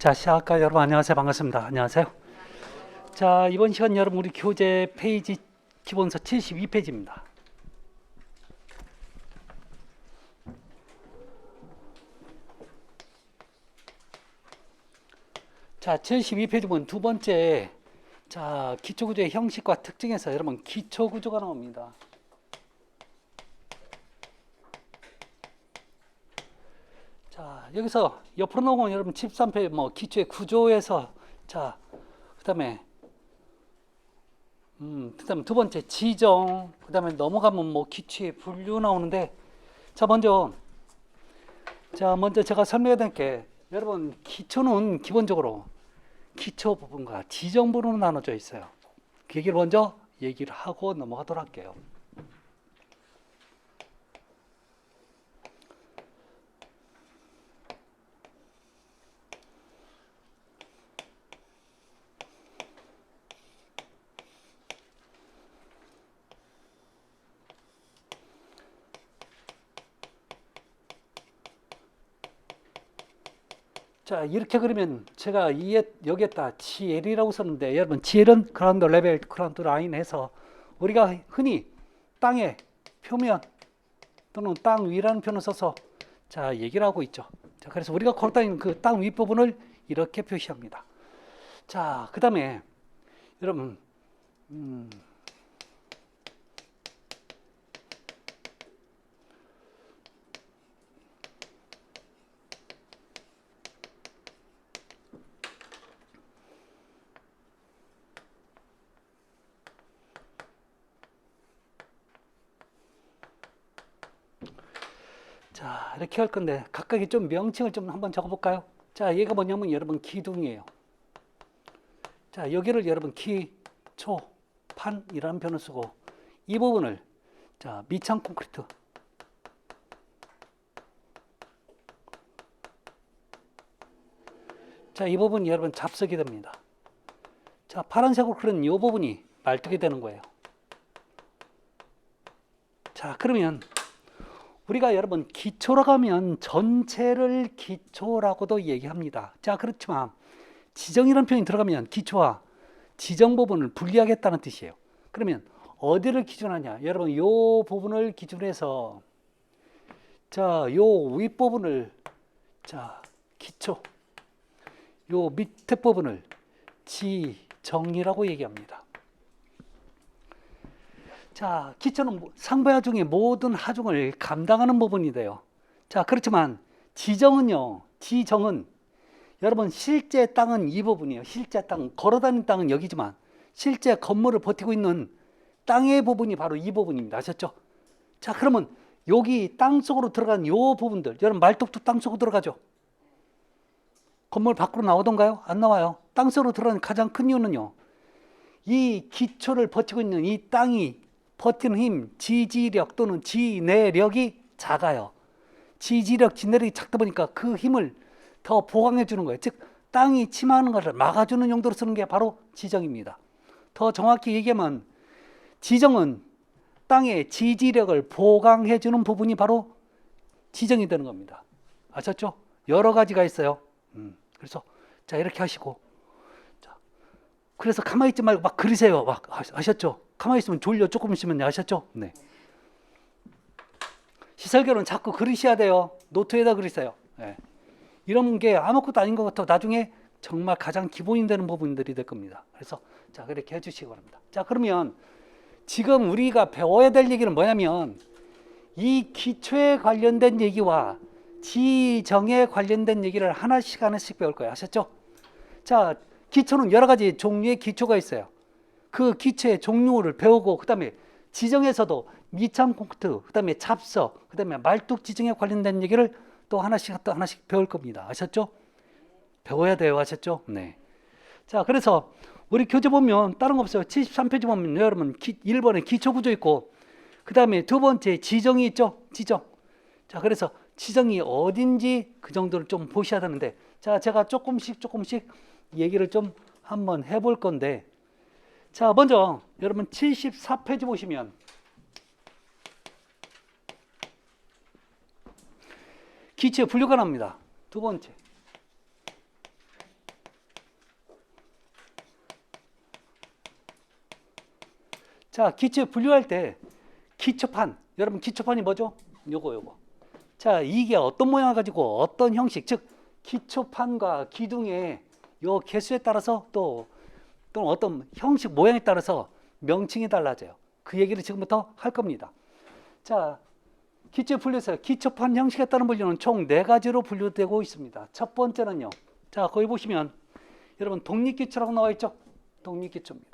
자, 시작할까요? 여러분 안녕하세요. 반갑습니다. 안녕하세요. 자, 이번 시간 여러분 우리 교재 페이지 기본서 72페이지입니다. 자, 72페이지 보면 두 번째, 자, 기초구조의 형식과 특징에서 여러분 기초구조가 나옵니다. 자, 여기서 옆으로 넘어오면 여러분 13페이지 뭐 기초의 구조에서, 자, 그다음에 두 번째 지정, 그다음에 넘어가면 뭐 기초의 분류 나오는데, 자, 먼저 제가 설명해 드릴게. 여러분 기초는 기본적으로 기초 부분과 지정 부분으로 나눠져 있어요. 그 얘기를 먼저 얘기를 하고 넘어가도록 할게요. 자, 이렇게 그리면 제가 여기에다 GL이라고 썼는데, 여러분 GL은 그라운드 레벨, 그라운드 라인 해서 우리가 흔히 땅의 표면 또는 땅 위라는 표현을 써서 자, 얘기를 하고 있죠. 자, 그래서 우리가 걸어다니는 그 땅 윗부분을 이렇게 표시합니다. 자, 그 다음에 여러분 자, 이렇게 할 건데 각각의 좀 명칭을 좀 한번 적어볼까요? 자, 얘가 뭐냐면 여러분 기둥이에요. 자, 여기를 여러분 기초판이라는 표현을 쓰고, 이 부분을 자, 미창 콘크리트, 자, 이 부분 여러분 잡석이 됩니다. 자, 파란색으로 그린 이 부분이 말뚝이 되는 거예요. 자, 그러면 우리가 여러분 기초라고 하면 전체를 기초라고도 얘기합니다. 자, 그렇지만 지정이라는 표현이 들어가면 기초와 지정 부분을 분리하겠다는 뜻이에요. 그러면 어디를 기준하냐? 여러분 이 부분을 기준해서, 자, 요 윗부분을 자, 기초, 요 밑에 부분을 지정이라고 얘기합니다. 자, 기초는 상부하 중의 모든 하중을 감당하는 부분이 돼요. 자, 그렇지만 지정은 여러분 실제 땅은 이 부분이에요. 실제 땅, 걸어다니는 땅은 여기지만 실제 건물을 버티고 있는 땅의 부분이 바로 이 부분입니다. 아셨죠? 자, 그러면 여기 땅 속으로 들어간 요 부분들, 여러분 말뚝도 땅 속으로 들어가죠? 건물 밖으로 나오던가요? 안 나와요. 땅 속으로 들어가는 가장 큰 이유는요, 이 기초를 버티고 있는 이 땅이 버티는 힘, 지지력 또는 지내력이 작아요. 지지력, 지내력이 작다 보니까 그 힘을 더 보강해 주는 거예요. 즉 땅이 침하는 것을 막아주는 용도로 쓰는 게 바로 지정입니다. 더 정확히 얘기하면 지정은 땅의 지지력을 보강해 주는 부분이 바로 지정이 되는 겁니다. 아셨죠? 여러 가지가 있어요. 그래서 자, 이렇게 하시고, 자, 그래서 가만히 있지 말고 막 그리세요. 막 아셨죠? 가만히 있으면 졸려. 조금 있으면 아셨죠? 네. 시설결은 자꾸 그리셔야 돼요. 노트에다 그리세요. 네. 이런 게 아무것도 아닌 것 같아도 나중에 정말 가장 기본이 되는 부분들이 될 겁니다. 그래서 자, 그렇게 해주시기 바랍니다. 자, 그러면 지금 우리가 배워야 될 얘기는 뭐냐면 이 기초에 관련된 얘기와 지정에 관련된 얘기를 하나씩 배울 거예요. 아셨죠? 자, 기초는 여러 가지 종류의 기초가 있어요. 그 기초의 종류를 배우고, 그 다음에 지정에서도 미창 콘크리트, 그 다음에 잡석, 그 다음에 말뚝 지정에 관련된 얘기를 또 하나씩 배울 겁니다. 아셨죠? 배워야 돼요. 아셨죠? 네. 자, 그래서 우리 교재 보면 다른 거 없어요. 73페이지 보면 여러분 1번에 기초구조 있고, 그 다음에 두 번째 지정이 있죠? 지정. 자, 그래서 지정이 어딘지 그 정도를 좀 보셔야 되는데, 자, 제가 조금씩 얘기를 좀 한번 해볼 건데, 자, 먼저 여러분 74페이지 보시면 기초의 분류가 나옵니다. 두 번째 자, 기초에 분류할 때 기초판, 여러분 기초판이 뭐죠? 요거. 자, 이게 어떤 모양을 가지고 어떤 형식, 즉 기초판과 기둥의 요 개수에 따라서 또는 어떤 형식 모양에 따라서 명칭이 달라져요. 그 얘기를 지금부터 할 겁니다. 자, 기초에 분류해서 기초판 형식에 따른 분류는 총 4가지로 분류되고 있습니다. 첫 번째는요. 자, 거기 보시면 여러분 독립기초라고 나와 있죠? 독립기초입니다.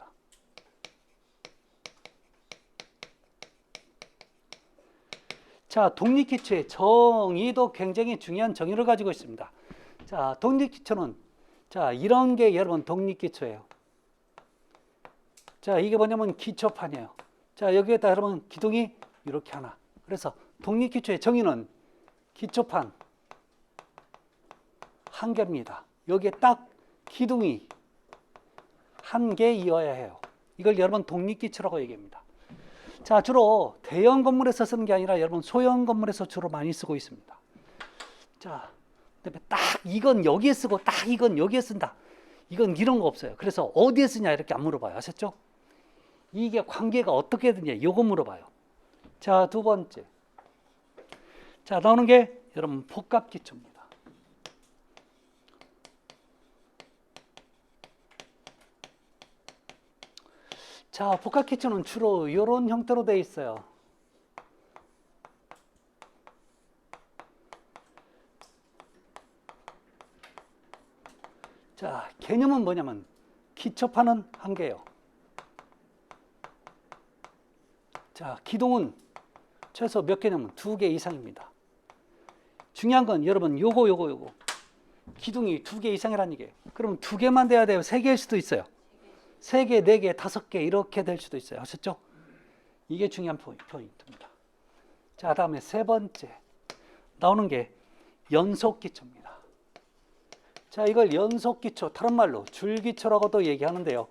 자, 독립기초의 정의도 굉장히 중요한 정의를 가지고 있습니다. 자, 독립기초는 자, 이런 게 여러분 독립기초예요. 자, 이게 뭐냐면 기초판이에요. 자, 여기에다 여러분 기둥이 이렇게 하나. 그래서 독립기초의 정의는 기초판 한 개입니다. 여기에 딱 기둥이 한 개 이어야 해요. 이걸 여러분 독립기초라고 얘기합니다. 자, 주로 대형 건물에서 쓰는 게 아니라 여러분 소형 건물에서 주로 많이 쓰고 있습니다. 자, 딱 이건 여기에 쓰고 딱 이건 여기에 쓴다. 이건 이런 거 없어요. 그래서 어디에 쓰냐 이렇게 안 물어봐요. 아셨죠? 이게 관계가 어떻게 되냐 이거 물어봐요. 자, 두 번째. 자, 나오는 게 여러분 복합기초입니다. 자, 복합기초는 주로 이런 형태로 되어 있어요. 자, 개념은 뭐냐면 기초판은 한 개예요. 자, 기둥은 최소 몇 개냐면 2개 이상입니다. 중요한 건 여러분 요거 기둥이 2개 이상이라는 얘기예요. 그럼 2개만 돼야 돼요? 3개일 수도 있어요. 3개, 4개, 5개 이렇게 될 수도 있어요. 아셨죠? 이게 중요한 포인트입니다. 자, 다음에 세 번째 나오는 게 연속기초입니다. 자, 이걸 연속기초, 다른 말로 줄기초라고도 얘기하는데요.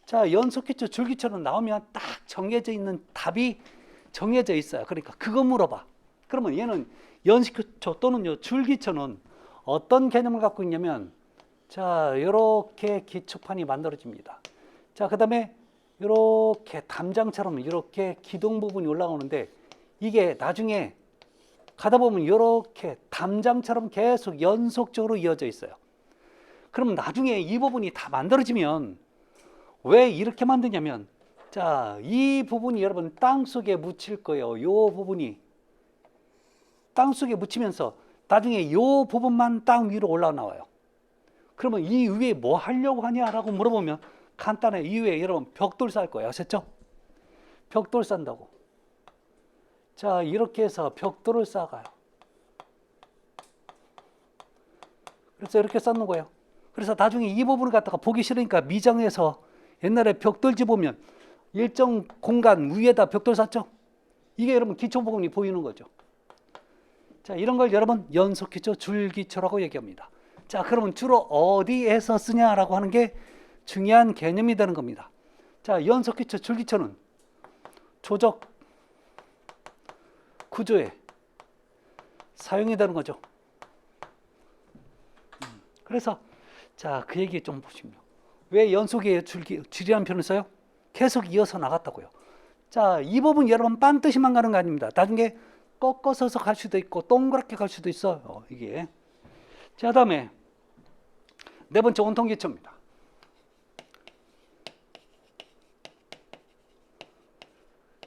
자, 연속기초, 줄기초는 나오면 딱 정해져 있는 답이 정해져 있어요. 그러니까 그거 물어봐. 그러면 얘는 연속기초 또는 줄기초는 어떤 개념을 갖고 있냐면 자, 이렇게 기초판이 만들어집니다. 자, 그 다음에 이렇게 담장처럼 이렇게 기둥 부분이 올라오는데 이게 나중에 가다 보면 이렇게 담장처럼 계속 연속적으로 이어져 있어요. 그럼 나중에 이 부분이 다 만들어지면 왜 이렇게 만드냐면 자, 이 부분이 여러분 땅속에 묻힐 거예요. 이 부분이 땅속에 묻히면서 나중에 이 부분만 땅 위로 올라나와요. 그러면 이 위에 뭐 하려고 하냐라고 물어보면 간단해. 이 위에 여러분 벽돌 쌓을 거예요. 아셨죠? 벽돌 쌓는다고. 자, 이렇게 해서 벽돌을 쌓아가요. 그래서 이렇게 쌓는 거예요. 그래서 나중에 이 부분을 갖다가 보기 싫으니까 미장해서 옛날에 벽돌집 보면 일정 공간 위에다 벽돌 쌓죠? 이게 여러분 기초 부분이 보이는 거죠. 자, 이런 걸 여러분 연속기초, 줄기초라고 얘기합니다. 자, 그러면 주로 어디에서 쓰냐라고 하는 게 중요한 개념이 되는 겁니다. 자, 연속기초, 줄기초는 조적 구조에 사용이 되는 거죠. 그래서 자, 그 얘기 좀 보시면 왜 연속에 줄이라는 표현을 써요? 계속 이어서 나갔다고요. 자, 이 부분 여러분 반드시만 가는 거 아닙니다. 나중에 꺾어서서 갈 수도 있고 동그랗게 갈 수도 있어요. 이게. 자, 다음에 네 번째 온통기초입니다.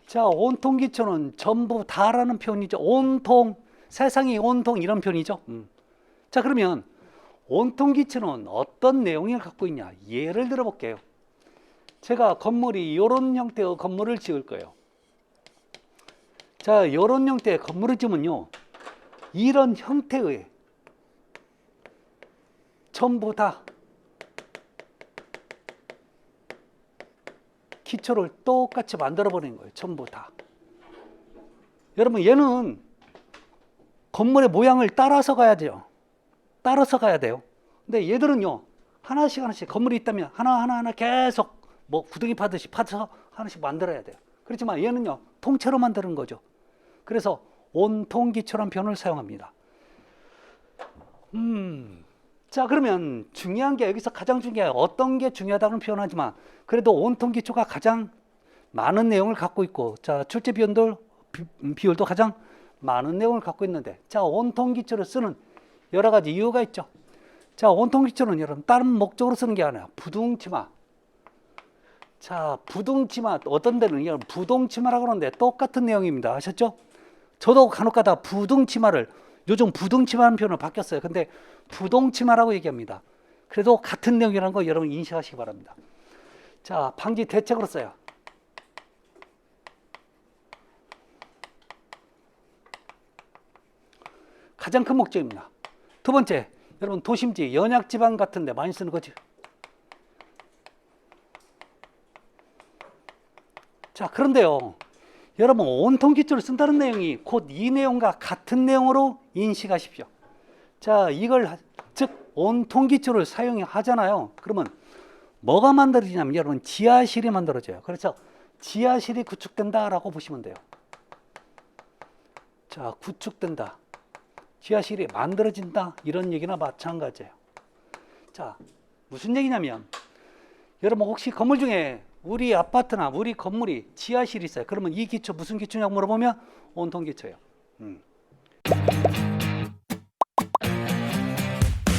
자, 온통기초는 전부 다라는 표현이죠. 온통, 세상이 온통 이런 표현이죠. 자, 그러면 온통기초는 어떤 내용을 갖고 있냐? 예를 들어 볼게요. 제가 건물이 이런 형태의 건물을 지을 거예요. 자, 이런 형태의 건물을 지으면요, 이런 형태의 전부 다 기초를 똑같이 만들어 버리는 거예요. 전부 다. 여러분, 얘는 건물의 모양을 따라서 가야죠. 따라서 가야 돼요. 근데 얘들은요, 하나씩 하나씩 건물이 있다면 하나 계속 뭐 구덩이 파듯이 파서 하나씩 만들어야 돼요. 그렇지만 얘는요, 통째로 만드는 거죠. 그래서 온통기초라는 표현을 사용합니다. 자, 그러면 중요한 게 여기서 가장 중요한 어떤 게 중요하다고는 표현하지만 그래도 온통 기초가 가장 많은 내용을 갖고 있고, 자, 출제 비율도 가장 많은 내용을 갖고 있는데, 자, 온통 기초를 쓰는 여러 가지 이유가 있죠. 자, 온통 기초는 여러분 다른 목적으로 쓰는 게 아니라 부등치마. 자, 부등치마 어떤 데는 여러분 부동치마라고 그러는데 똑같은 내용입니다. 아셨죠? 저도 간혹가다 부등치마를 요즘 부등치마라는 표현을 바뀌었어요. 근데 부동치마라고 얘기합니다. 그래도 같은 내용이라는 거 여러분 인식하시기 바랍니다. 자, 방지 대책으로 써요. 가장 큰 목적입니다. 두 번째, 여러분 도심지, 연약지방 같은 데 많이 쓰는 거지. 자, 그런데요, 여러분 온통 기초를 쓴다는 내용이 곧 이 내용과 같은 내용으로 인식하십시오. 자, 이걸 즉 온통 기초를 사용하잖아요. 그러면 뭐가 만들어지냐면 여러분 지하실이 만들어져요. 그래서 지하실이 구축된다라고 보시면 돼요. 자, 구축된다, 지하실이 만들어진다, 이런 얘기나 마찬가지예요. 자, 무슨 얘기냐면 여러분 혹시 건물 중에 우리 아파트나 우리 건물이 지하실이 있어요. 그러면 이 기초 무슨 기초냐고 물어보면 온통 기초예요.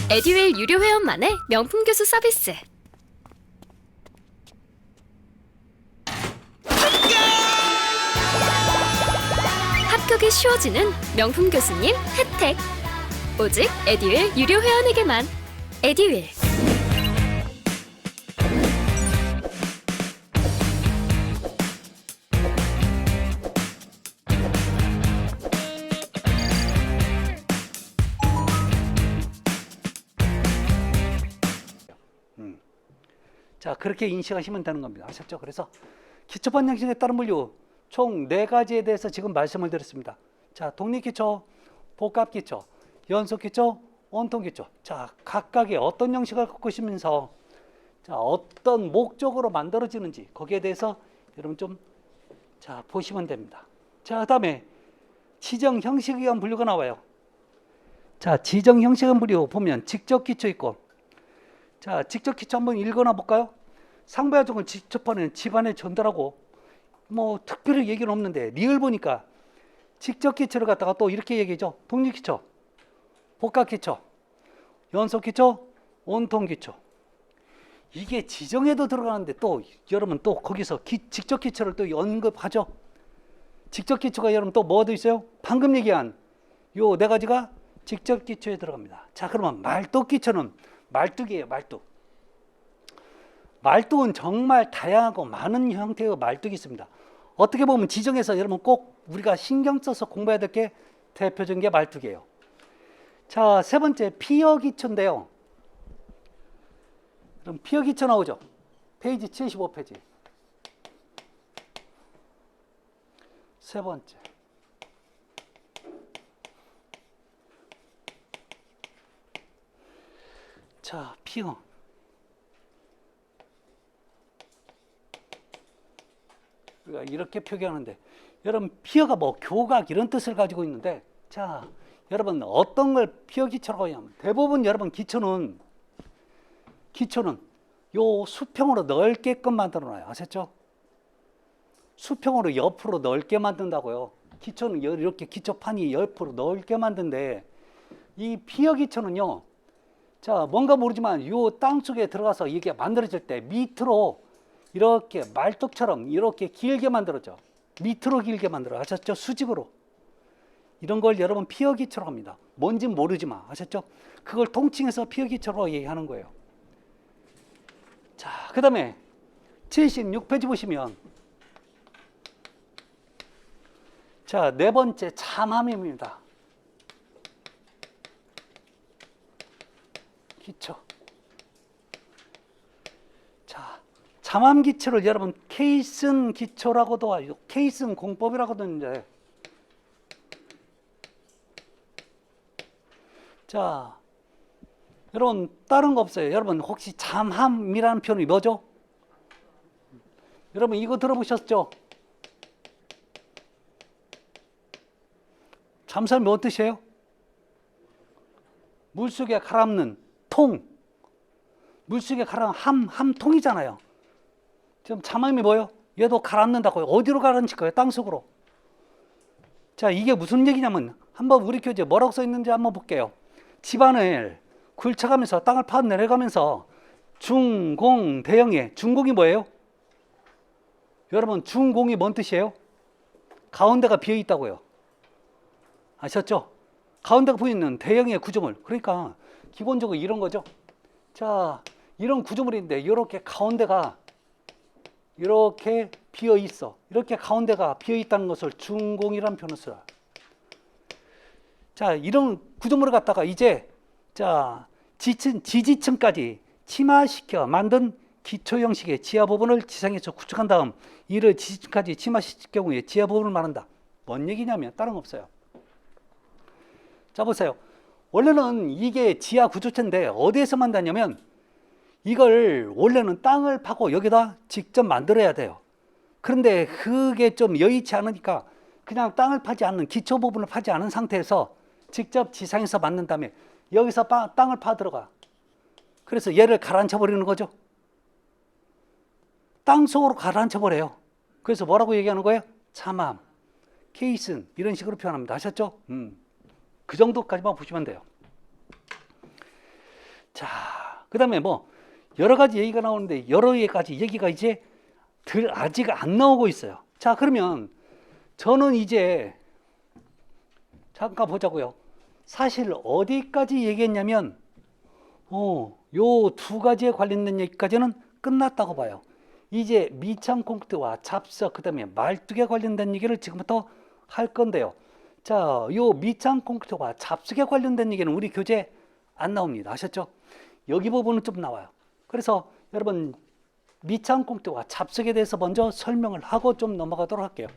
에듀윌 유료 회원만의 명품 교수 서비스. 합격이 쉬워지는 명품 교수님 혜택. 오직 에듀윌 유료 회원에게만. 에듀윌. 자, 그렇게 인식하시면 되는 겁니다. 아셨죠? 그래서 기초반 양식에 따른 분류 총 4가지에 대해서 지금 말씀을 드렸습니다. 자, 독립기초, 복합기초, 연속기초, 온통기초. 자, 각각의 어떤 형식을 갖고 있으면서 자, 어떤 목적으로 만들어지는지 거기에 대해서 여러분 좀 자, 보시면 됩니다. 자, 그다음에 지정 형식에 의한 분류가 나와요. 자, 지정 형식에 의한 분류 보면 직접기초 있고, 자, 직접기초 한번 읽어나 볼까요? 상부하중을 직접하는 집안에 전달하고, 뭐 특별히 얘기는 없는데 리을 보니까 직접기초를 갖다가 또 이렇게 얘기하죠. 독립기초, 복합기초, 연속기초, 온통기초. 이게 지정에도 들어가는데 또 여러분 또 거기서 직접기초를 또 언급하죠. 직접기초가 여러분 또 뭐도 있어요? 방금 얘기한 요 4가지가 직접기초에 들어갑니다. 자, 그러면 말뚝기초는 말뚝이에요. 말뚝은 정말 다양하고 많은 형태의 말뚝이 있습니다. 어떻게 보면 지정에서 여러분 꼭 우리가 신경 써서 공부해야 될 게 대표적인 게 말뚝이에요. 자, 세 번째 피어기초인데요. 그럼 피어기초 나오죠. 페이지 75페이지. 세 번째. 자, 피어. 우리가 이렇게 표기하는데 여러분 피어가 뭐 교각 이런 뜻을 가지고 있는데, 자, 여러분 어떤 걸 피어기초라고 하냐면 대부분 여러분 기초는 요 수평으로 넓게끔 만들어 놔요. 아셨죠? 수평으로 옆으로 넓게 만든다고요. 기초는 이렇게 기초판이 옆으로 넓게 만든데 이 피어기초는요, 자, 뭔가 모르지만 요 땅속에 들어가서 이게 만들어질 때 밑으로 이렇게 말뚝처럼 이렇게 길게 만들어져. 밑으로 길게 만들어. 아셨죠? 수직으로. 이런 걸 여러분 피어기초라고 합니다. 뭔진 모르지만. 아셨죠? 그걸 통칭해서 피어기초라고 얘기하는 거예요. 자, 그 다음에 76페이지 보시면 자, 4번째 참함입니다. 기초. 자, 참함 기초를 여러분 케이슨 기초라고도 하죠. 케이슨 공법이라고도 하는데, 자, 여러분 다른 거 없어요. 여러분 혹시 참함이라는 표현이 뭐죠? 여러분 이거 들어보셨죠? 참삼이 뭔 뜻이에요? 물속에 가라앉는 통. 물속에 가라앉 함통이잖아요. 지금 참함이 뭐예요? 얘도 가라앉는다고요. 어디로 가라앉을 거예요? 땅속으로. 자, 이게 무슨 얘기냐면 한번 우리 교재 뭐라고 써 있는지 한번 볼게요. 집안을 굴쳐가면서 땅을 파 내려가면서 중공 대형의 중공이 뭐예요? 여러분 중공이 뭔 뜻이에요? 가운데가 비어 있다고요. 아셨죠? 가운데가 비어 있는 대형의 구조물. 그러니까 기본적으로 이런 거죠. 자, 이런 구조물인데 이렇게 가운데가 이렇게 비어 있어. 이렇게 가운데가 비어 있다는 것을 중공이라는 표현을 써요. 자, 이런 구조물을 갖다가 이제 자, 지지층까지 침하시켜 만든 기초 형식의 지하 부분을 지상에서 구축한 다음 이를 지지층까지 침하시킬 경우에 지하 부분을 말한다. 뭔 얘기냐면 다른 거 없어요. 자, 보세요. 원래는 이게 지하 구조체인데 어디에서 만드냐면 이걸 원래는 땅을 파고 여기다 직접 만들어야 돼요. 그런데 그게 좀 여의치 않으니까 그냥 땅을 파지 않는 기초 부분을 파지 않은 상태에서 직접 지상에서 만든 다음에 여기서 땅을 파 들어가. 그래서 얘를 가라앉혀 버리는 거죠. 땅 속으로 가라앉혀 버려요. 그래서 뭐라고 얘기하는 거예요? 참함, 케이슨 이런 식으로 표현합니다. 아셨죠? 그 정도까지만 보시면 돼요. 자, 그 다음에 뭐 여러 가지 얘기가 나오는데 여러 가지 얘기가 이제 아직 안 나오고 있어요. 자, 그러면 저는 이제 잠깐 보자고요. 사실 어디까지 얘기했냐면 요 두 가지에 관련된 얘기까지는 끝났다고 봐요. 이제 미창 콘크리트와 잡석 그다음에 말뚝에 관련된 얘기를 지금부터 할 건데요. 자, 요 미창 콘크리트와 잡석에 관련된 얘기는 우리 교재에 안 나옵니다. 아셨죠? 여기 부분은 좀 나와요. 그래서 여러분 미창 콘크리트와 잡석에 대해서 먼저 설명을 하고 좀 넘어가도록 할게요.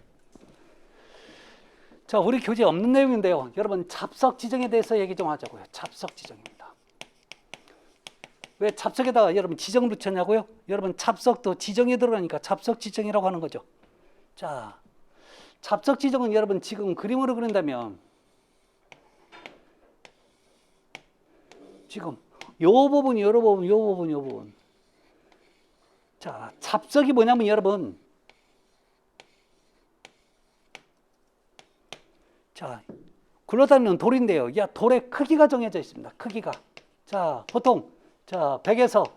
자, 우리 교재에 없는 내용인데요. 여러분 잡석 지정에 대해서 얘기 좀 하자고요. 잡석 지정입니다. 왜 잡석에다가 여러분 지정을 붙였냐고요? 여러분 잡석도 지정에 들어가니까 잡석 지정이라고 하는 거죠. 자, 잡석 지정은 여러분 지금 그림으로 그린다면 지금 요 부분이 요 부분, 요 부분, 요 부분. 자, 잡석이 뭐냐면 여러분 자, 굴러다니는 돌인데요. 야, 돌의 크기가 정해져 있습니다. 크기가. 자, 보통 자, 100에서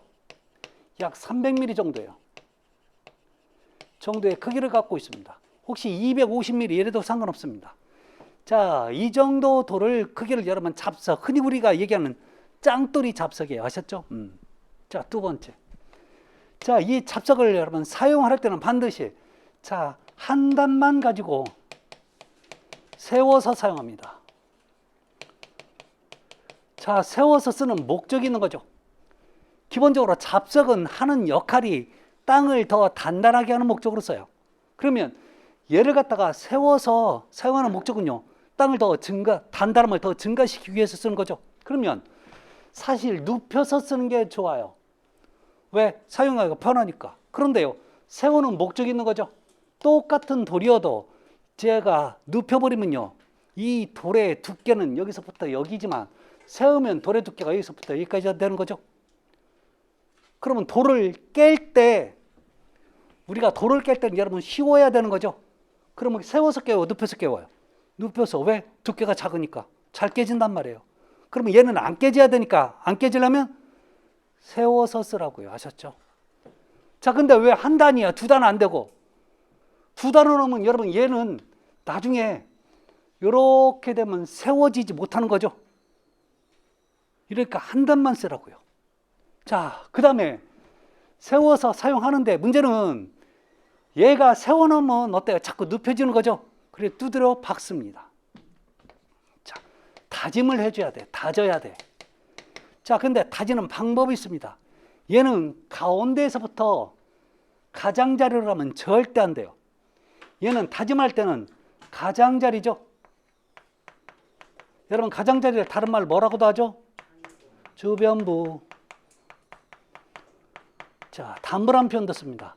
약 300mm 정도예요. 정도의 크기를 갖고 있습니다. 혹시 250mm 이래도 상관없습니다. 자, 이 정도 돌을 크기를 여러분 잡석, 흔히 우리가 얘기하는 짱돌이 잡석이에요. 아셨죠? 자, 두 번째. 자, 이 잡석을 여러분 사용할 때는 반드시 자, 한 단만 가지고 세워서 사용합니다. 자, 세워서 쓰는 목적이 있는 거죠. 기본적으로 잡석은 하는 역할이 땅을 더 단단하게 하는 목적으로 써요. 그러면 얘를 갖다가 세워서 사용하는 목적은요, 땅을 더 단단함을 더 증가시키기 위해서 쓰는 거죠. 그러면 사실 눕혀서 쓰는 게 좋아요. 왜? 사용하기가 편하니까. 그런데요, 세우는 목적이 있는 거죠. 똑같은 돌이어도 제가 눕혀버리면요, 이 돌의 두께는 여기서부터 여기지만 세우면 돌의 두께가 여기서부터 여기까지 되는 거죠. 그러면 돌을 깰 때 우리가 돌을 깰 때는 여러분 쉬워야 되는 거죠. 그러면 세워서 깨워요, 눕혀서 깨워요? 눕혀서. 왜? 두께가 작으니까 잘 깨진단 말이에요. 그러면 얘는 안 깨져야 되니까 안 깨지려면 세워서 쓰라고요. 아셨죠? 자, 근데 왜 한 단이야? 두 단 안 되고 두 단을 넣으면 여러분 얘는 나중에 이렇게 되면 세워지지 못하는 거죠. 그러니까 한 단만 쓰라고요. 자, 그 다음에 세워서 사용하는데 문제는 얘가 세워놓으면 어때요? 자꾸 눕혀지는 거죠. 그래 두드려 박습니다. 자, 다짐을 해줘야 돼. 다져야 돼. 자, 근데 다지는 방법이 있습니다. 얘는 가운데에서부터 가장자리로 하면 절대 안 돼요. 얘는 다짐할 때는 가장자리죠. 여러분 가장자리를 다른 말로 뭐라고도 하죠? 주변부. 자, 단부란 표현도 씁니다.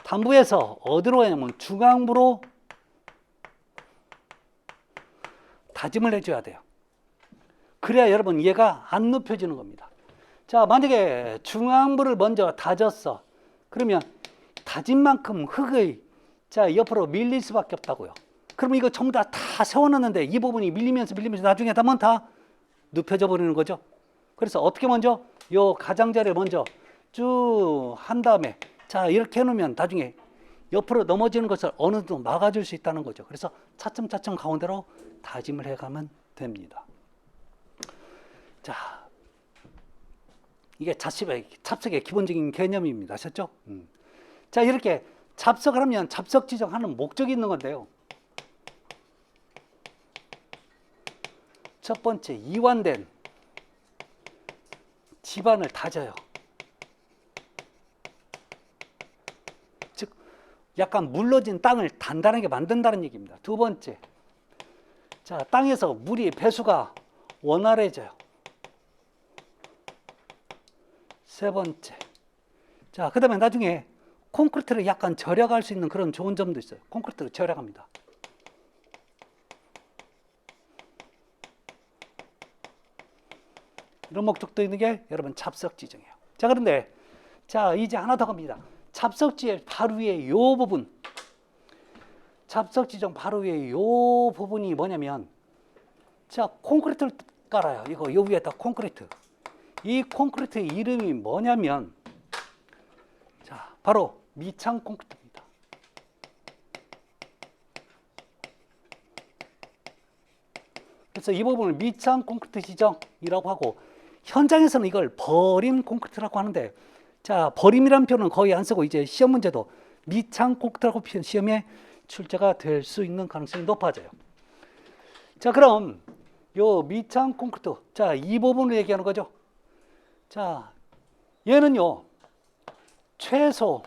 단부에서 어디로 가냐면 중앙부로 다짐을 해줘야 돼요. 그래야 여러분 얘가 안 눕혀지는 겁니다. 자, 만약에 중앙부를 먼저 다졌어. 그러면 다진 만큼 흙의 자, 옆으로 밀릴 수밖에 없다고요. 그러면 이거 전부 다 세워놨는데 이 부분이 밀리면서 나중에 다 눕혀져 버리는 거죠. 그래서 어떻게 먼저 요 가장자리를 먼저 쭉 한 다음에 자, 이렇게 해놓으면 나중에 옆으로 넘어지는 것을 어느 정도 막아줄 수 있다는 거죠. 그래서 차츰차츰 가운데로 다짐을 해가면 됩니다. 자, 이게 잡석의 기본적인 개념입니다. 아셨죠? 자, 이렇게 잡석을 하면 잡석 지정하는 목적이 있는 건데요. 첫 번째, 이완된 지반을 다져요. 즉, 약간 물러진 땅을 단단하게 만든다는 얘기입니다. 두 번째, 자, 땅에서 물이 배수가 원활해져요. 세 번째, 자, 그 다음에 나중에 콘크리트를 약간 절약할 수 있는 그런 좋은 점도 있어요. 콘크리트를 절약합니다. 이런 목적도 있는 게 여러분 잡석 지정이에요. 자, 그런데 자, 이제 하나 더 갑니다. 잡석지의 바로 위에 요 부분, 잡석 지정 바로 위에 요 부분이 뭐냐면, 자, 콘크리트를 깔아요. 이거 요 위에다 콘크리트. 이 콘크리트 이름이 뭐냐면, 자, 바로 미창 콘크리트입니다. 그래서 이 부분을 미창 콘크리트 지정이라고 하고, 현장에서는 이걸 버림 콘크리트라고 하는데, 자, 버림이라는 표현은 거의 안 쓰고 이제 시험 문제도 미창 콘크리트라고 표현, 시험에 출제가 될 수 있는 가능성이 높아져요. 자, 그럼 요 미창 콘크리트, 자, 이 부분을 얘기하는 거죠. 자, 얘는요, 최소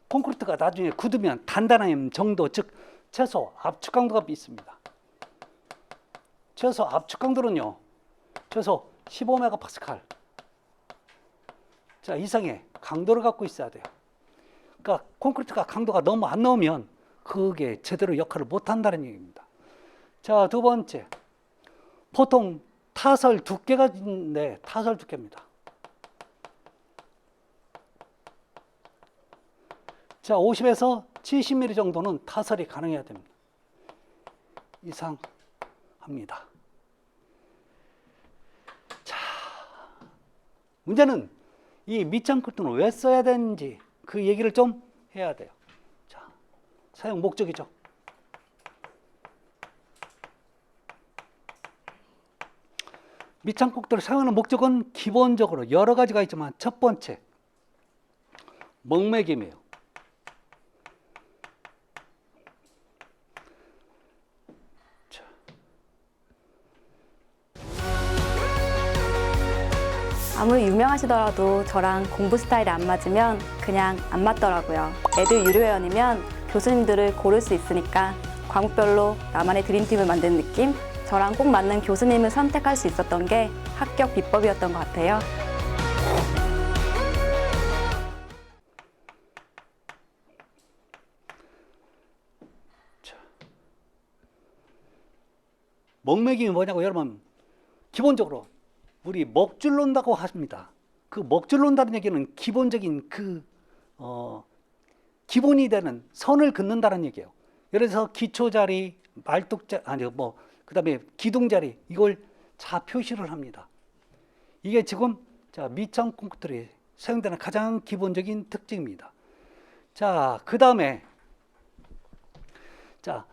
콘크리트가 나중에 굳으면 단단함 정도, 즉 최소 압축 강도가 있습니다. 최소 압축 강도는요, 최소 15메가파스칼 자, 이상의 강도를 갖고 있어야 돼요. 그러니까 콘크리트가 강도가 너무 안 나오면 그게 제대로 역할을 못 한다는 얘기입니다. 자, 두 번째, 보통 타설 두께가 있는데 타설 두께입니다. 자, 50에서 70mm 정도는 타설이 가능해야 됩니다. 이상 합니다. 자, 문제는 이 밑장 콘크리트는 왜 써야 되는지 그 얘기를 좀 해야 돼요. 자, 사용 목적이죠. 밑장 콘크리트를 사용하는 목적은 기본적으로 여러 가지가 있지만 첫 번째, 먹매김이에요. 아무리 유명하시더라도 저랑 공부 스타일이 안 맞으면 그냥 안 맞더라고요. 애들 유료회원이면 교수님들을 고를 수 있으니까 과목별로 나만의 드림팀을 만드는 느낌? 저랑 꼭 맞는 교수님을 선택할 수 있었던 게 합격 비법이었던 것 같아요. 먹매김이 뭐냐고 여러분, 기본적으로 우리 먹줄 논다고 하십니다. 그 먹줄 논다는 얘기는 기본적인 기본이 되는 선을 긋는다는 얘기예요. 예를 들어서 기초자리, 말뚝자, 그다음에 기둥자리, 이걸 좌표시를 합니다. 이게 지금 자, 밑창 콘크리트에 사용되는 가장 기본적인 특징입니다. 자, 그다음에 자,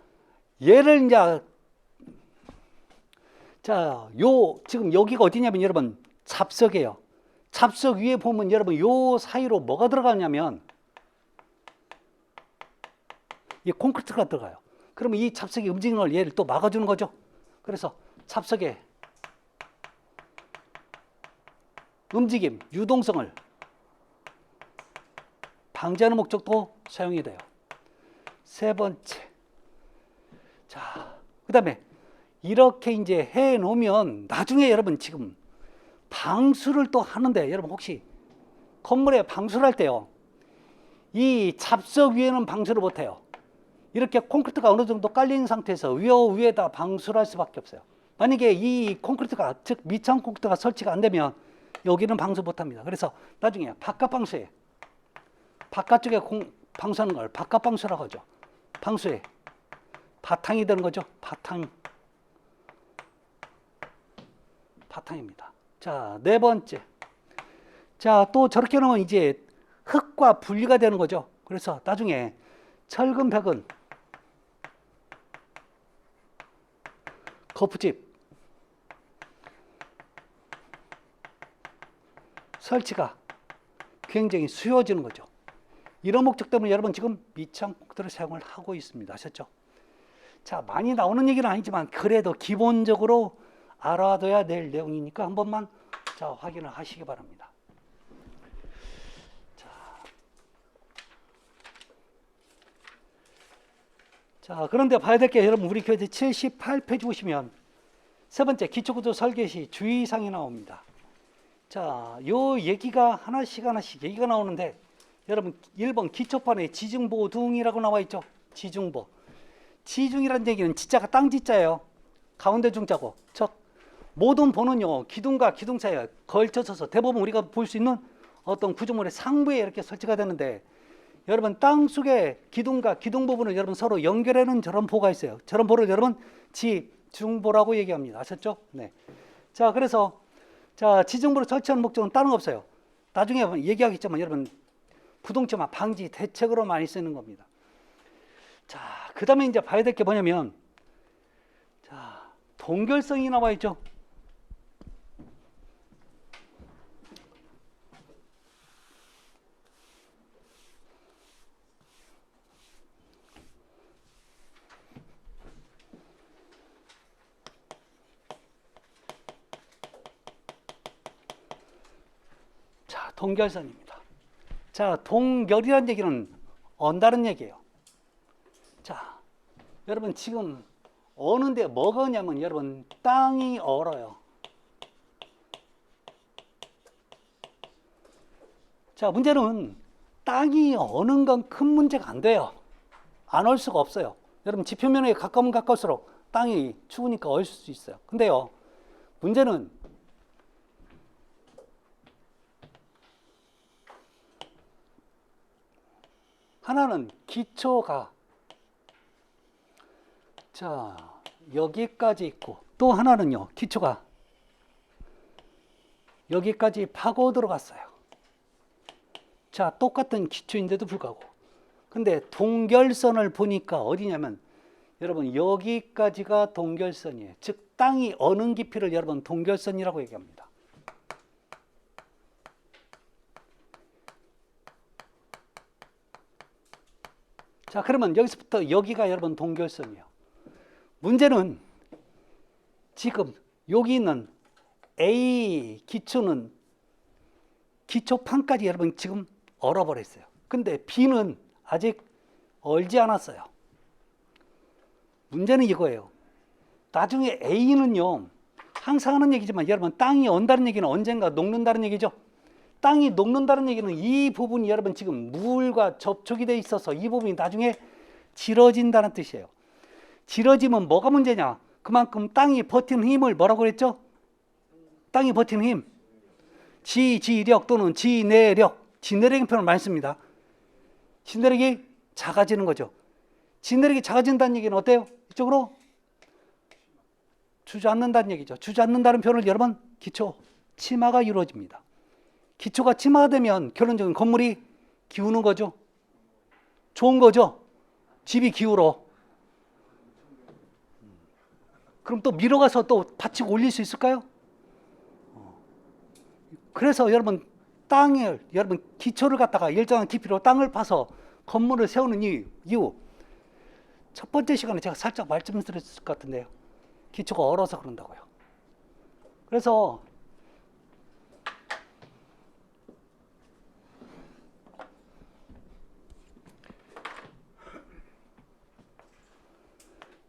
얘를 이제 자, 지금 여기가 어디냐면 여러분 잡석이에요. 잡석 위에 보면 여러분 요 사이로 뭐가 들어가냐면 이 콘크리트가 들어가요. 그러면 이 잡석이 움직이는 걸 얘를 또 막아주는 거죠. 그래서 잡석의 움직임, 유동성을 방지하는 목적도 사용이 돼요. 세 번째, 자, 그 다음에 이렇게 이제 해 놓으면 나중에 여러분 지금 방수를 또 하는데 여러분 혹시 건물에 방수를 할 때요, 이 잡석 위에는 방수를 못 해요. 이렇게 콘크리트가 어느 정도 깔린 상태에서 위에다 방수를 할 수밖에 없어요. 만약에 이 콘크리트가, 즉 밑창 콘크리트가 설치가 안 되면 여기는 방수 못합니다. 그래서 나중에 바깥 방수에 바깥쪽에 방수하는 걸 바깥 방수라고 하죠. 방수에 바탕이 되는 거죠. 바탕입니다. 자, 네 번째. 자, 또 저렇게 놓으면 이제 흙과 분리가 되는 거죠. 그래서 나중에 철근 벽은 거푸집 설치가 굉장히 수요지는 거죠. 이런 목적 때문에 여러분 지금 밑창국들을 사용을 하고 있습니다. 아셨죠? 자, 많이 나오는 얘기는 아니지만 그래도 기본적으로 알아둬야 될 내용이니까 한 번만 자, 확인을 하시기 바랍니다. 자, 그런데 봐야 될 게 여러분 우리 교재 78페이지 보시면 세 번째 기초구조 설계 시 주의사항이 나옵니다. 자, 요 얘기가 하나씩 얘기가 나오는데 여러분 1번 기초판에 지중보둥이라고 나와 있죠. 지중보. 지중이라는 얘기는 지자가 땅지자예요. 가운데 중자고. 즉 모든 보는요 기둥과 기둥 사이에 걸쳐져서 대부분 우리가 볼 수 있는 어떤 구조물의 상부에 이렇게 설치가 되는데 여러분 땅속에 기둥과 기둥 부분을 여러분 서로 연결하는 저런 보가 있어요. 저런 보를 여러분 지중보라고 얘기합니다. 아셨죠? 네. 자, 그래서 자, 지중보를 설치하는 목적은 다른 거 없어요. 나중에 얘기하겠지만 여러분 부동층화 방지 대책으로 많이 쓰는 겁니다. 자, 그다음에 이제 봐야 될 게 뭐냐면 자, 동결성이 나와 있죠. 자, 동결선입니다. 자, 동결이라는 얘기는 언다는 얘기예요. 자, 여러분 지금 어는데 뭐가 오냐면 여러분 땅이 얼어요. 자, 문제는 땅이 어는 건 큰 문제가 안 돼요. 안 얼 수가 없어요. 여러분 지표면에 가까우면 가까울수록 땅이 추우니까 얼 수 있어요. 근데요, 문제는 하나는 기초가 자, 여기까지 있고 또 하나는요, 기초가 여기까지 파고 들어갔어요. 자, 똑같은 기초인데도 불구하고 근데 동결선을 보니까 어디냐면 여러분 여기까지가 동결선이에요. 즉 땅이 어는 깊이를 여러분 동결선이라고 얘기합니다. 자, 그러면 여기서부터 여기가 여러분 동결선이에요. 문제는 지금 여기 있는 A 기초는 기초판까지 여러분 지금 얼어버렸어요. 근데 B는 아직 얼지 않았어요. 문제는 이거예요. 나중에 A는요, 항상 하는 얘기지만 여러분 땅이 언다는 얘기는 언젠가 녹는다는 얘기죠. 땅이 녹는다는 얘기는 이 부분이 여러분 지금 물과 접촉이 돼 있어서 이 부분이 나중에 질어진다는 뜻이에요. 질어지면 뭐가 문제냐? 그만큼 땅이 버티는 힘을 뭐라고 그랬죠? 땅이 버티는 힘. 지지력 또는 지내력. 지내력의 표현을 많이 씁니다. 지내력이 작아지는 거죠. 지내력이 작아진다는 얘기는 어때요? 이쪽으로 주저앉는다는 얘기죠. 주저앉는다는 표현을 여러 번 기초 침하가 이루어집니다. 기초가 침하가 되면 결론적인 건물이 기우는 거죠. 좋은 거죠. 집이 기울어. 그럼 또 밀어가서 또 받치고 올릴 수 있을까요? 그래서 여러분 땅을 여러분 기초를 갖다가 일정한 깊이로 땅을 파서 건물을 세우는 이유 첫 번째 시간에 제가 살짝 말씀드렸을 것 같은데요. 기초가 얼어서 그런다고요. 그래서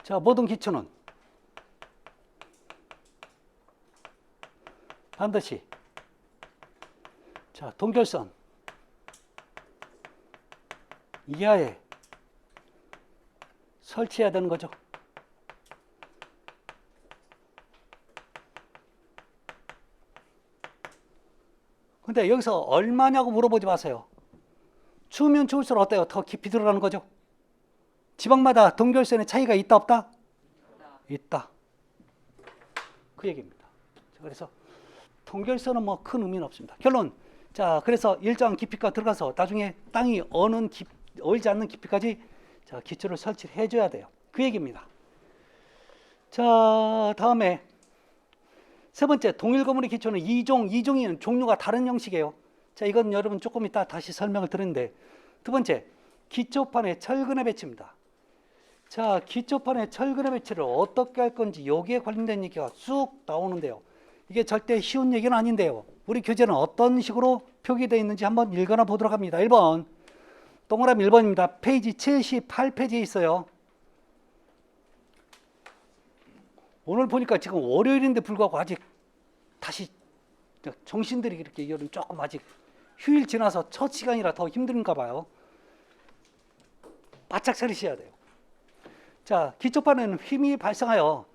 자, 모든 기초는 반드시 자, 동결선 이하에 설치해야 되는 거죠. 근데 여기서 얼마냐고 물어보지 마세요. 추우면 추울수록 어때요? 더 깊이 들어가는 거죠. 지방마다 동결선의 차이가 있다 없다? 있다. 그 얘기입니다. 그래서 동결선은 뭐 큰 의미는 없습니다. 결론. 자, 그래서 일정한 깊이가 들어가서 나중에 땅이 얼지 않는 깊이까지 자, 기초를 설치를 해줘야 돼요. 그 얘기입니다. 자, 다음에 세 번째, 동일 건물의 기초는 2종, 2종이는 종류가 다른 형식이에요. 자, 이건 여러분 조금 이따 다시 설명을 드리는데, 두 번째, 기초판의 철근의 배치입니다. 자, 기초판의 철근의 배치를 어떻게 할 건지 여기에 관련된 얘기가 쑥 나오는데요. 이게 절대 쉬운 얘기는 아닌데요. 우리 교재는 어떤 식으로 표기되어 있는지 한번 읽어나 보도록 합니다. 1번, 동그라미 1번입니다. 페이지 78페이지에 있어요. 오늘 보니까 지금 월요일인데 불구하고 아직 다시 정신들이 이렇게 여름 조금 아직 휴일 지나서 첫 시간이라 더 힘든가 봐요. 바짝 차리셔야 돼요. 자, 기초판에는 힘이 발생하여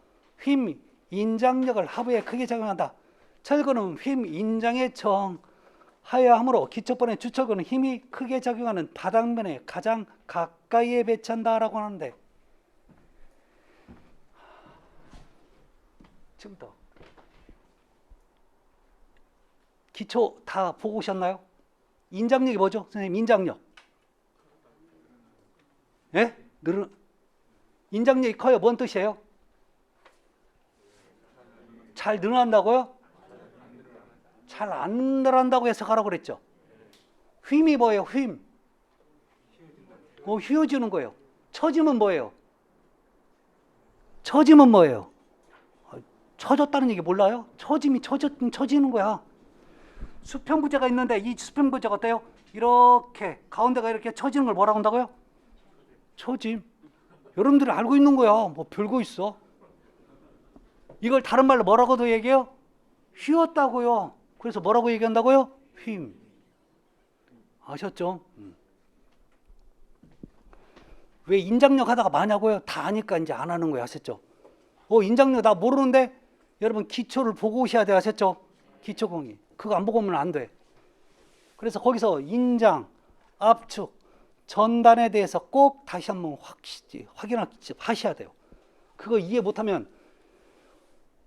힘 인장력을 하부에 크게 작용한다. 철근은 힘 인장에 저항하여야 하므로 기초판의 주철근은 힘이 크게 작용하는 바닥면에 가장 가까이에 배치한다라고 하는데, 지금부터 기초 다 보고 오셨나요? 인장력이 뭐죠? 선생님, 인장력. 예? 인장력이 커요. 뭔 뜻이에요? 잘 늘어난다고요? 잘 안 늘어난다고 해석하라고 그랬죠. 힘이 뭐예요? 힘. 휘어지는 거예요. 처짐은 뭐예요? 처짐은 뭐예요? 처졌다는 얘기 몰라요? 처짐이 처지는 거야. 수평부재가 있는데 이 수평부재가 어때요? 이렇게 가운데가 이렇게 처지는 걸 뭐라고 한다고요? 처짐. 여러분들이 알고 있는 거야. 뭐 별거 있어. 이걸 다른 말로 뭐라고도 얘기해요? 휘었다고요. 그래서 뭐라고 얘기한다고요? 휨. 아셨죠? 왜 인장력 하다가 마냐고요? 다 아니까 이제 안 하는 거예요. 아셨죠? 인장력 나 모르는데 여러분 기초를 보고 오셔야 돼요. 아셨죠? 기초 공이. 그거 안 보고 오면 안 돼. 그래서 거기서 인장, 압축, 전단에 대해서 꼭 다시 한번 확인하셔야 돼요. 그거 이해 못하면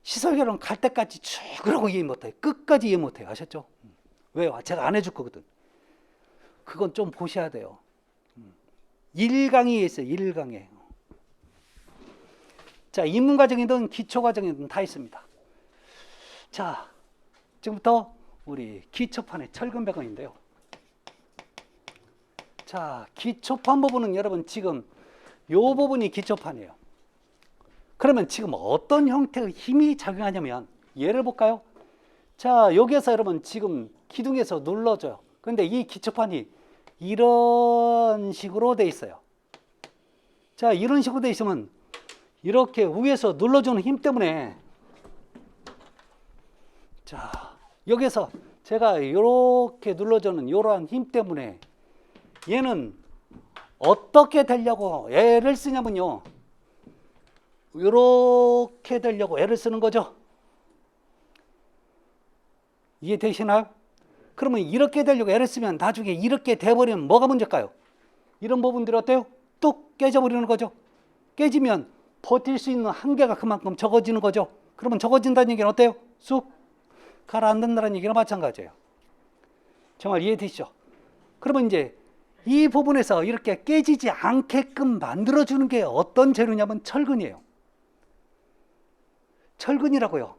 시설결론 갈 때까지 쭉 그러고 이해 못해요. 끝까지 이해 못해요. 아셨죠? 왜요? 제가 안 해줄 거거든. 그건 좀 보셔야 돼요. 1강의에 있어요. 1강에. 자, 입문과정이든 기초과정이든 다 있습니다. 자, 지금부터 우리 기초판의 철근배관인데요. 자, 기초판 부분은 여러분 지금 요 부분이 기초판이에요. 그러면 지금 어떤 형태의 힘이 작용하냐면 예를 볼까요? 자, 여기에서 여러분 지금 기둥에서 눌러줘요. 그런데 이 기초판이 이런 식으로 돼 있어요. 자, 이런 식으로 돼 있으면 이렇게 위에서 눌러주는 힘 때문에, 자, 여기서 제가 이렇게 눌러주는 이러한 힘 때문에 얘는 어떻게 되려고 애를 쓰냐면요, 이렇게 되려고 애를 쓰는 거죠. 이해되시나요? 그러면 이렇게 되려고 애를 쓰면 나중에 이렇게 돼버리면 뭐가 문제일까요? 이런 부분들이 어때요? 뚝 깨져버리는 거죠. 깨지면 버틸 수 있는 한계가 그만큼 적어지는 거죠. 그러면 적어진다는 얘기는 어때요? 쑥 가라앉는다는 얘기랑 마찬가지예요. 정말 이해되시죠? 그러면 이제 이 부분에서 이렇게 깨지지 않게끔 만들어주는 게 어떤 재료냐면 철근이에요. 철근이라고요.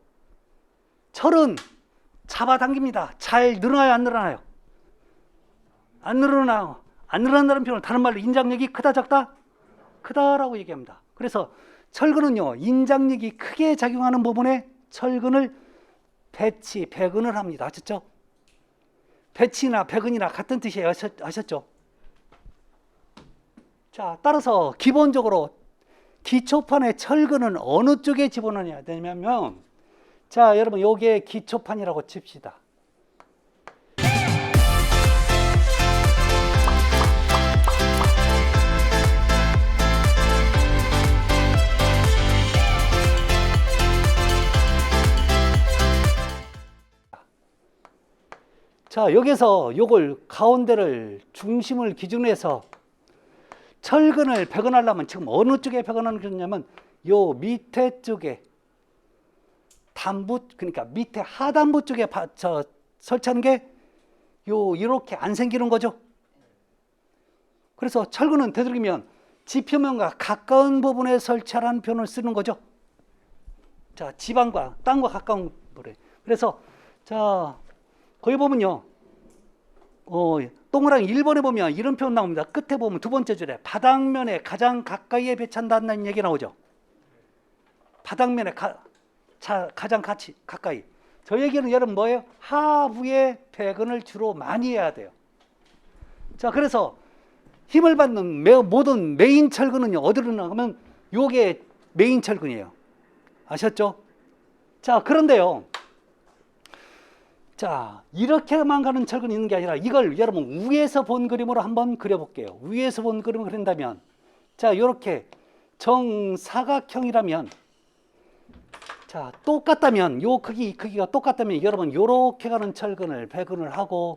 철은 잡아당깁니다. 잘 늘어나요, 안 늘어나요? 안 늘어나요. 안 늘어난다는 표현은 다른 말로 인장력이 크다 작다? 크다라고 얘기합니다. 그래서 철근은요, 인장력이 크게 작용하는 부분에 철근을 배근을 합니다. 아셨죠? 배치나 배근이나 같은 뜻이에요. 아셨죠? 자, 따라서 기본적으로 기초판의 철근은 어느 쪽에 집어넣어야 되냐면, 자, 여러분 요게 기초판이라고 칩시다. 자, 여기서 요걸 가운데를 중심을 기준으로 해서 철근을 배건하려면 지금 어느 쪽에 배건하는 거냐면 요 밑에 쪽에 단부, 그러니까 밑에 하단부 쪽에 설치하는 게 요 이렇게 안 생기는 거죠. 그래서 철근은 되도록이면 지표면과 가까운 부분에 설치하라는 표현을 쓰는 거죠. 자, 지방과 땅과 가까운 부분에. 그래서 자, 거기 보면요. 동그라미 1번에 보면 이런 표현 나옵니다. 끝에 보면 두 번째 줄에 바닥면에 가장 가까이에 배치한다는 얘기 나오죠. 바닥면에 가장 가까이. 저 얘기는 여러분 뭐예요? 하부에 배건을 주로 많이 해야 돼요. 자, 그래서 힘을 받는 모든 메인 철근은요, 어디로 나가면 요게 메인 철근이에요. 아셨죠? 자, 그런데요. 자, 이렇게만 가는 철근이 있는 게 아니라 이걸 여러분 위에서 본 그림으로 한번 그려볼게요. 위에서 본 그림을 그린다면, 자, 이렇게 정사각형이라면, 자, 똑같다면, 요 크기가 똑같다면 여러분 요렇게 가는 철근을 배근을 하고,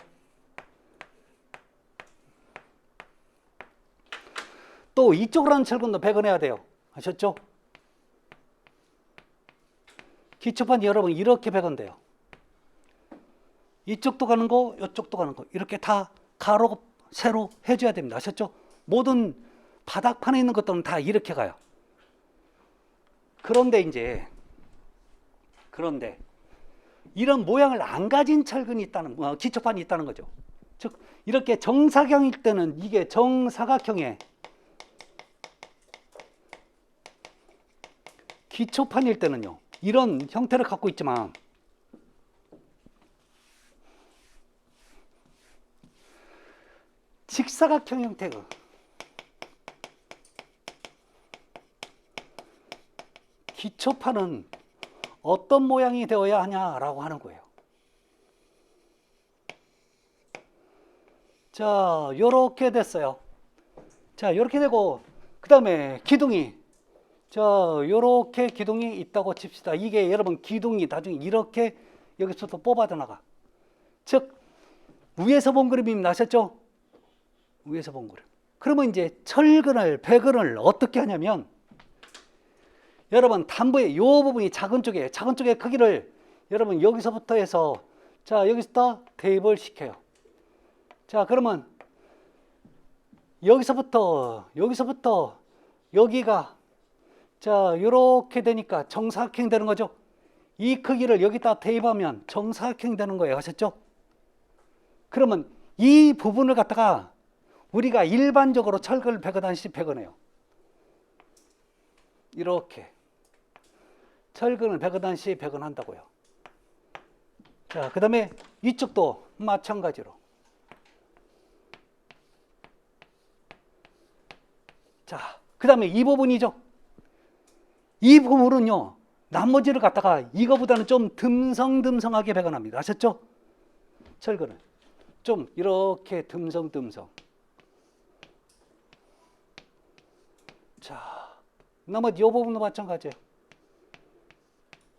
또 이쪽으로 하는 철근도 배근해야 돼요. 아셨죠? 기초판 여러분 이렇게 배건돼요. 이쪽도 가는 거, 이쪽도 가는 거 이렇게 다 가로, 세로 해줘야 됩니다. 아셨죠? 모든 바닥판에 있는 것들은 다 이렇게 가요. 그런데 이런 모양을 안 가진 철근이 있다는, 기초판이 있다는 거죠. 즉 이렇게 정사각형일 때는 이게 정사각형에 기초판일 때는요, 이런 형태를 갖고 있지만 직사각형 형태가 기초판은 어떤 모양이 되어야 하냐라고 하는 거예요. 자, 요렇게 됐어요. 자, 요렇게 되고 그 다음에 기둥이, 자, 요렇게 기둥이 있다고 칩시다. 이게 여러분 기둥이 나중에 이렇게 여기서부터 뽑아져 나가. 즉 위에서 본 그림이 나셨죠? 위에서 본 그림. 그러면 이제 철근을 배근을 어떻게 하냐면, 여러분 단부의 요 부분이 작은 쪽에 크기를 여러분 여기서부터 해서, 자, 여기서부터 대입을 시켜요. 자, 그러면 여기서부터 여기가, 자, 요렇게 되니까 정사각형 되는 거죠. 이 크기를 여기다 대입하면 정사각형 되는 거예요. 아셨죠? 그러면 이 부분을 갖다가 우리가 일반적으로 철근을 배건하듯이 배건해요. 이렇게 철근을 배건하듯이 배건한다고요. 자, 그 다음에 이쪽도 마찬가지로. 자, 그 다음에 이 부분이죠. 이 부분은요, 나머지를 갖다가 이거보다는 좀 듬성듬성하게 배건합니다. 아셨죠? 철근을 좀 이렇게 듬성듬성. 자, 나머지 이 부분도 마찬가지예요.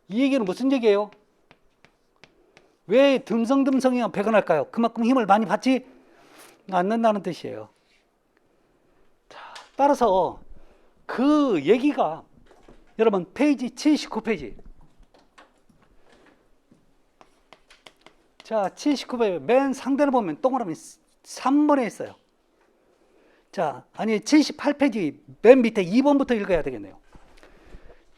이 얘기는 무슨 얘기예요? 왜 듬성듬성이 배건할까요? 그만큼 힘을 많이 받지 않는다는 뜻이에요. 자, 따라서 그 얘기가 여러분 페이지 79페이지. 자, 79페이지 맨 상단에 보면 동그라미 3번에 있어요. 자, 아니 78페이지 맨 밑에 2번부터 읽어야 되겠네요.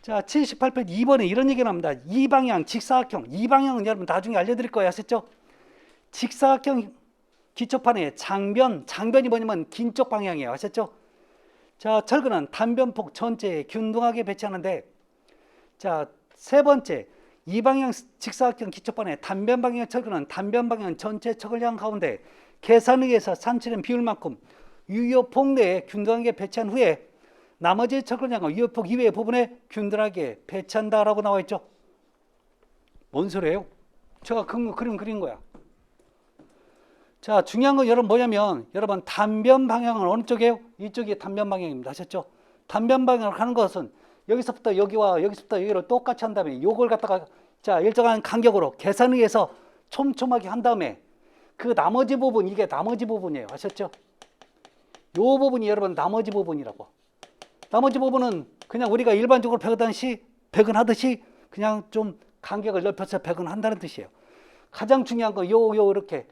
자, 78페이지 2번에 이런 얘기가 나옵니다. 이 방향 직사각형. 이 방향은 여러분 나중에 알려드릴 거예요. 아셨죠? 직사각형 기초판의 장변이 뭐냐면 긴 쪽 방향이에요. 아셨죠? 자, 철근은 단변폭 전체에 균등하게 배치하는데, 자, 세 번째, 이 방향 직사각형 기초판의 단변 방향 철근은 단변 방향 전체 척을 향한 가운데 계산에 의해서 산출된 비율만큼 유효폭 내에 균등하게 배치한 후에 나머지 척을 향한 유효폭 이외의 부분에 균등하게 배치한다라고 나와 있죠. 뭔 소리예요? 제가 그림 그린 거야. 자, 중요한 건 여러분 뭐냐면, 여러분 단변 방향은 어느 쪽이에요? 이쪽이 단변 방향입니다. 아셨죠? 단변 방향을 하는 것은 여기서부터 여기와 여기서부터 여기로 똑같이 한 다음에 요걸 갖다가, 자, 일정한 간격으로 계산에 의해서 촘촘하게 한 다음에 그 나머지 부분, 이게 나머지 부분이에요. 아셨죠? 요 부분이 여러분 나머지 부분이라고. 나머지 부분은 그냥 우리가 일반적으로 배근하듯이 그냥 좀 간격을 넓혀서 배근한다는 뜻이에요. 가장 중요한 건 요 이렇게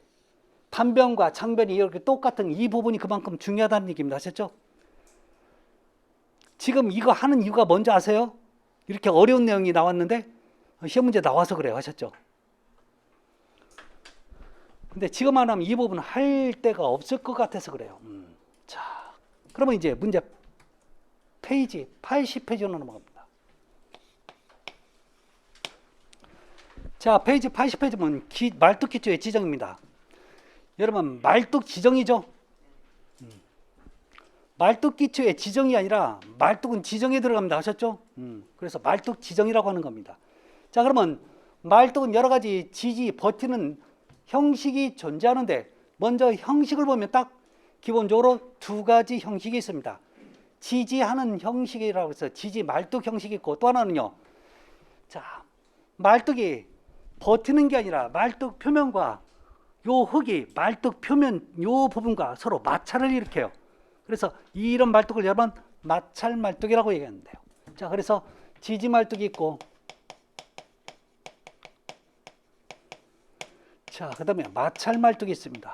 단변과 장변이 이렇게 똑같은 이 부분이 그만큼 중요하다는 얘기입니다. 아셨죠? 지금 이거 하는 이유가 뭔지 아세요? 이렇게 어려운 내용이 나왔는데 시험 문제 나와서 그래요. 아셨죠? 근데 지금 안 하면 이 부분 할 데가 없을 것 같아서 그래요. 자, 그러면 이제 문제 페이지 80페이지로 넘어갑니다. 자, 페이지 80페이지면 말뚝 기초의 지정입니다. 여러분, 말뚝 지정이죠? 말뚝 기초의 지정이 아니라 말뚝은 지정에 들어갑니다. 아셨죠? 그래서 말뚝 지정이라고 하는 겁니다. 자, 그러면 말뚝은 여러 가지 지지, 버티는 형식이 존재하는데 먼저 형식을 보면 딱 기본적으로 두 가지 형식이 있습니다. 지지하는 형식이라고 해서 지지 말뚝 형식이 있고 또 하나는요. 자, 말뚝이 버티는 게 아니라 말뚝 표면과 요 흙이 말뚝 표면 요 부분과 서로 마찰을 일으켜요. 그래서 이런 말뚝을 여러분 마찰 말뚝이라고 얘기하는데요. 자, 그래서 지지 말뚝이 있고 자, 그 다음에 마찰 말뚝이 있습니다.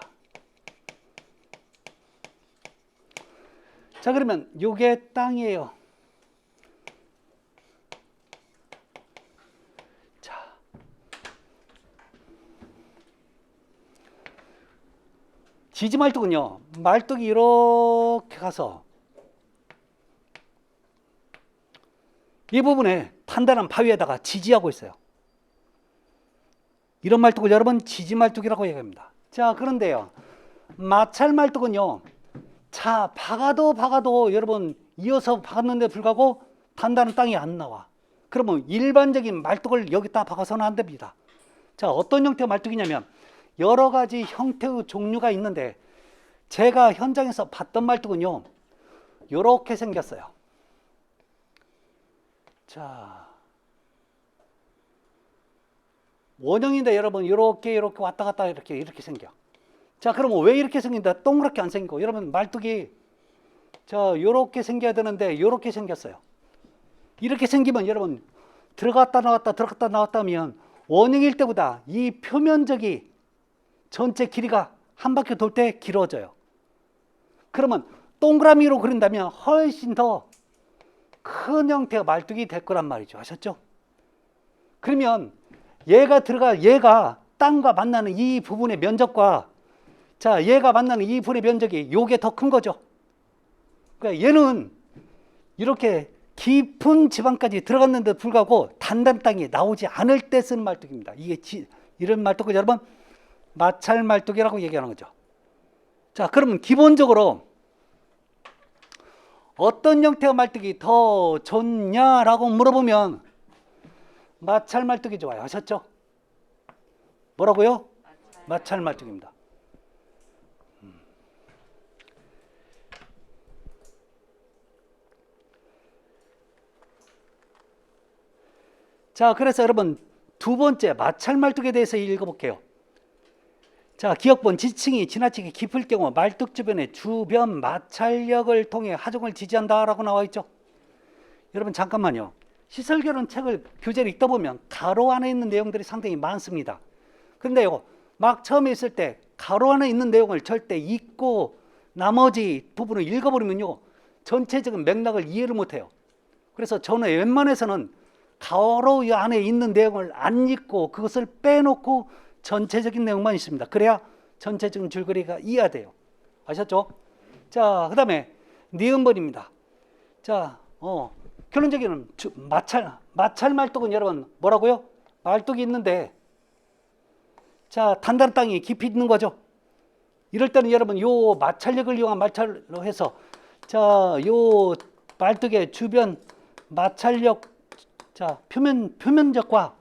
자, 그러면 요게 땅이에요. 자, 지지 말뚝은요, 말뚝이 이렇게 가서 이 부분에 단단한 바위에다가 지지하고 있어요. 이런 말뚝을 여러분 지지 말뚝이라고 얘기합니다. 자, 그런데요, 마찰 말뚝은요, 자, 박아도 여러분 이어서 박았는데 불구하고 단단한 땅이 안 나와. 그러면 일반적인 말뚝을 여기다 박아서는 안 됩니다. 자, 어떤 형태의 말뚝이냐면 여러 가지 형태의 종류가 있는데 제가 현장에서 봤던 말뚝은요, 이렇게 생겼어요. 자, 원형인데 여러분 이렇게 왔다 갔다 이렇게 생겨. 자, 그러면 왜 이렇게 생긴다? 동그랗게 안 생기고 여러분 말뚝이 자 이렇게 생겨야 되는데 이렇게 생겼어요. 이렇게 생기면 여러분 들어갔다 나왔다 하면 원형일 때보다 이 표면적이 전체 길이가 한 바퀴 돌 때 길어져요. 그러면 동그라미로 그린다면 훨씬 더 큰 형태의 말뚝이 될 거란 말이죠. 아셨죠? 그러면 얘가 땅과 만나는 이 부분의 면적과 자, 얘가 만나는 이 부분의 면적이 요게 더 큰 거죠. 그러니까 얘는 이렇게 깊은 지방까지 들어갔는데 불구하고 단단 땅이 나오지 않을 때 쓰는 말뚝입니다. 이런 말뚝을 여러분 마찰 말뚝이라고 얘기하는 거죠. 자, 그러면 기본적으로 어떤 형태의 말뚝이 더 좋냐라고 물어보면 마찰 말뚝이 좋아요. 아셨죠? 뭐라고요? 마찰 말뚝입니다. 자, 그래서 여러분 두 번째 마찰 말뚝에 대해서 읽어볼게요. 자, 기역본 지층이 지나치게 깊을 경우 말뚝 주변의 주변 마찰력을 통해 하중을 지지한다라고 나와 있죠. 여러분 잠깐만요. 시설결혼 책을 교재를 읽다 보면 가로 안에 있는 내용들이 상당히 많습니다. 그런데요, 막 처음에 있을 때 가로 안에 있는 내용을 절대 읽고 나머지 부분을 읽어버리면요, 전체적인 맥락을 이해를 못해요. 그래서 저는 웬만해서는 가로 안에 있는 내용을 안 읽고 그것을 빼놓고 전체적인 내용만 있습니다. 그래야 전체적인 줄거리가 이해가 돼요. 아셨죠? 자, 그 다음에 니은번입니다. 자, 결론적인 마찰 말뚝은 여러분 뭐라고요? 말뚝이 있는데 자, 단단한 땅이 깊이 있는 거죠. 이럴 때는 여러분 요 마찰력을 이용한 말찰로 해서 자, 요 말뚝의 주변 마찰력 자, 표면적과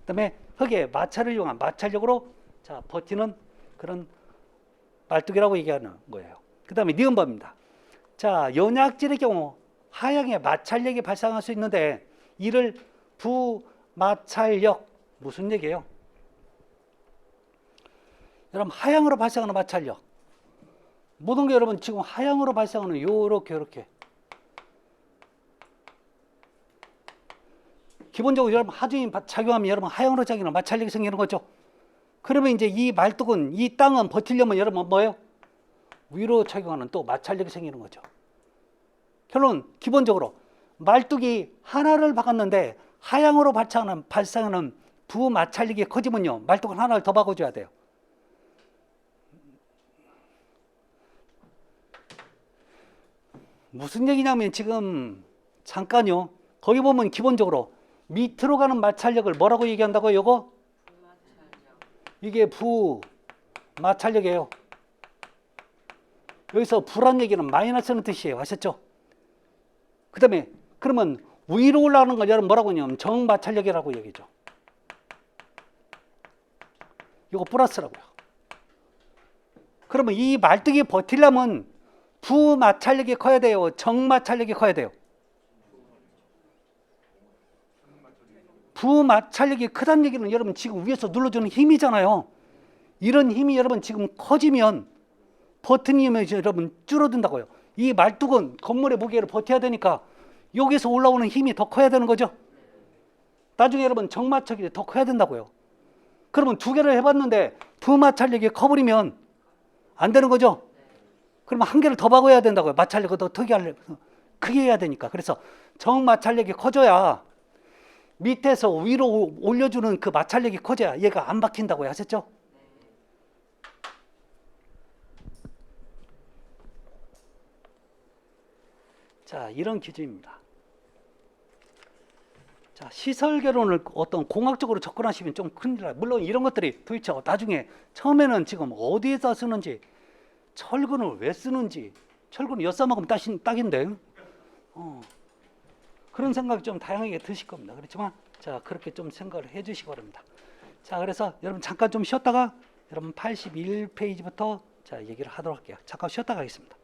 그다음에 흙의 마찰을 이용한 마찰력으로 자, 버티는 그런 말뚝이라고 얘기하는 거예요. 그다음에 니은번입니다. 자, 연약질의 경우 하향의 마찰력이 발생할 수 있는데 이를 부마찰력 무슨 얘기예요? 여러분 하향으로 발생하는 마찰력. 모든 게 여러분 지금 하향으로 발생하는 요렇게 요렇게. 기본적으로 여러분 하중이 작용하면 여러분 하향으로 작용하는 마찰력이 생기는 거죠. 그러면 이제 이 말뚝은 이 땅은 버티려면 여러분 뭐예요? 위로 작용하는 또 마찰력이 생기는 거죠. 결론 기본적으로 말뚝이 하나를 박았는데 하향으로 발생하는 부마찰력이 커지면요. 말뚝은 하나를 더 박아줘야 돼요. 무슨 얘기냐면 지금 잠깐요. 거기 보면 기본적으로 밑으로 가는 마찰력을 뭐라고 얘기한다고요? 요거? 이게 부마찰력이에요. 여기서 부란 얘기는 마이너스는 뜻이에요. 아셨죠? 그 다음에 그러면 위로 올라가는 걸 여러분 뭐라고 하냐면 정마찰력이라고 얘기죠. 이거 플러스라고요. 그러면 이 말뚝이 버티려면 부마찰력이 커야 돼요? 정마찰력이 커야 돼요? 부마찰력이 크다는 얘기는 여러분 지금 위에서 눌러주는 힘이잖아요. 이런 힘이 여러분 지금 커지면 버튼 힘이 여러분 줄어든다고요. 이 말뚝은 건물의 무게를 버텨야 되니까 여기서 올라오는 힘이 더 커야 되는 거죠. 나중에 여러분 정마찰력이 더 커야 된다고요. 그러면 두 개를 해봤는데 부마찰력이 커버리면 안 되는 거죠. 그러면 한 개를 더 박아야 된다고요. 마찰력을 더 크게 해야 되니까. 그래서 정마찰력이 커져야 밑에서 위로 올려주는 그 마찰력이 커져야 얘가 안 박힌다고요. 아셨죠? 자, 이런 기준입니다. 자, 시설 개론을 어떤 공학적으로 접근하시면 좀 큰일 나요. 물론 이런 것들이 도대체 나중에 처음에는 지금 어디에서 쓰는지, 철근을 왜 쓰는지, 철근을 엿싸먹으면 딱인데 그런 생각이 좀 다양하게 드실 겁니다. 그렇지만 자, 그렇게 좀 생각을 해 주시기 바랍니다. 자, 그래서 여러분 잠깐 좀 쉬었다가 여러분 81페이지부터 자, 얘기를 하도록 할게요. 잠깐 쉬었다 가겠습니다.